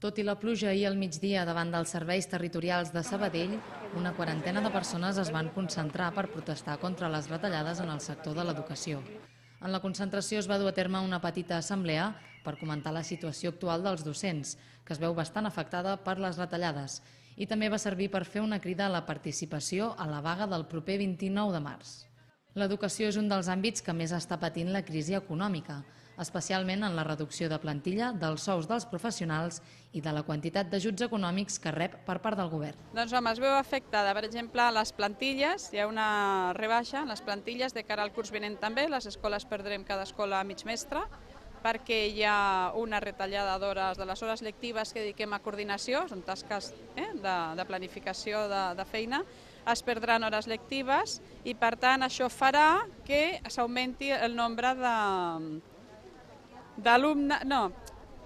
Tot i la pluja ahir al migdia davant dels serveis territorials de Sabadell, una quarantena de persones es van concentrar per protestar contra les retallades en el sector de l'educació. En la concentració es va dur a terme una petita assemblea per comentar la situació actual dels docents, que es veu bastant afectada per les retallades, i també va servir per fer una crida a la participació a la vaga del proper 29 de març. L'educació és un dels àmbits que més està patint la crisi econòmica, especialment en la reducció de plantilla, dels sous dels professionals i de la quantitat d'ajuts econòmics que rep per part del govern. Doncs home, es veu afectada, per exemple, les plantilles, hi ha una rebaixa en les plantilles de cara al curs vinent també, les escoles perdrem cada escola mig mestre, perquè hi ha una retallada d'hores de les hores lectives que dediquem a coordinació, són tasques de planificació de feina, es perdran hores lectives i per tant això farà que s'augmenti el nombre d'alumnes. No,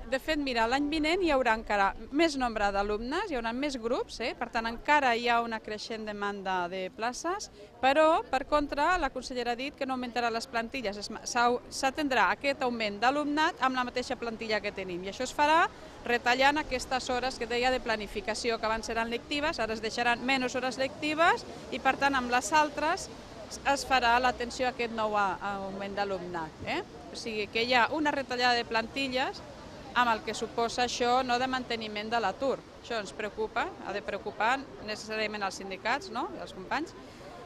de fet, mira, l'any vinent hi haurà encara més nombre d'alumnes, hi haurà més grups, per tant encara hi ha una creixent demanda de places, però per contra la consellera ha dit que no augmentarà les plantilles, s'atendrà aquest augment d'alumnat amb la mateixa plantilla que tenim i això es farà retallant aquestes hores que deia de planificació que abans eren lectives, ara es deixaran menys hores lectives i per tant amb les altres es farà l'atenció a aquest nou augment d'alumnat. O sigui que hi ha una retallada de plantilles amb el que suposa això no de manteniment de l'atur. Això ens preocupa, ha de preocupar necessàriament els sindicats, no? Els companys.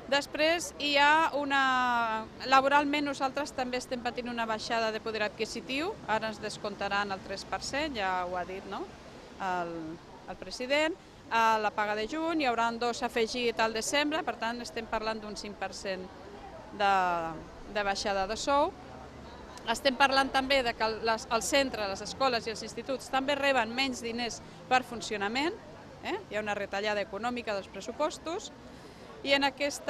Després hi ha laboralment nosaltres també estem patint una baixada de poder adquisitiu, ara ens descomptaran el 3%, ja ho ha dit, no? El president. A la paga de juny hi haurà 2 afegit al desembre, per tant estem parlant d'un 5% de baixada de sou. Estem parlant també que els centres, les escoles i els instituts també reben menys diners per funcionament, hi ha una retallada econòmica dels pressupostos i en aquest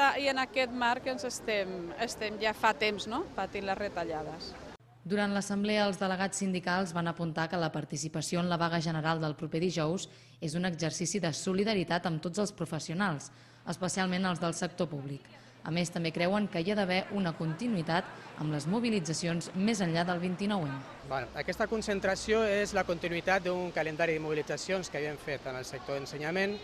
marc estem ja fa temps patint les retallades. Durant l'assemblea, els delegats sindicals van apuntar que la participació en la vaga general del proper dijous és un exercici de solidaritat amb tots els professionals, especialment els del sector públic. A més, també creuen que hi ha d'haver una continuïtat amb les mobilitzacions més enllà del 29M. Aquesta concentració és la continuïtat d'un calendari de mobilitzacions que havíem fet en el sector d'ensenyament,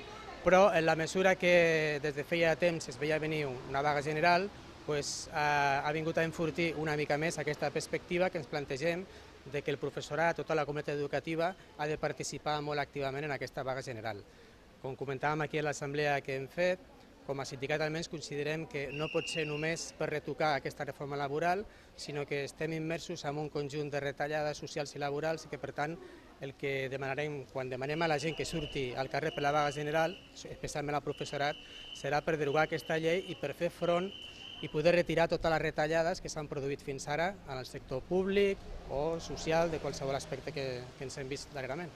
però en la mesura que des de feia temps es veia venir una vaga general, ha vingut a enfortir una mica més aquesta perspectiva que ens plantegem de que el professorat, tota la comunitat educativa, ha de participar molt activament en aquesta vaga general. Com comentàvem aquí a l'assemblea que hem fet, com a sindicat almenys considerem que no pot ser només per retocar aquesta reforma laboral, sinó que estem immersos en un conjunt de retallades socials i laborals i que per tant el que demanarem quan demanem a la gent que surti al carrer per la vaga general, especialment al professorat, serà per derogar aquesta llei i per fer front i poder retirar totes les retallades que s'han produït fins ara en el sector públic o social de qualsevol aspecte que ens hem vist darrerament.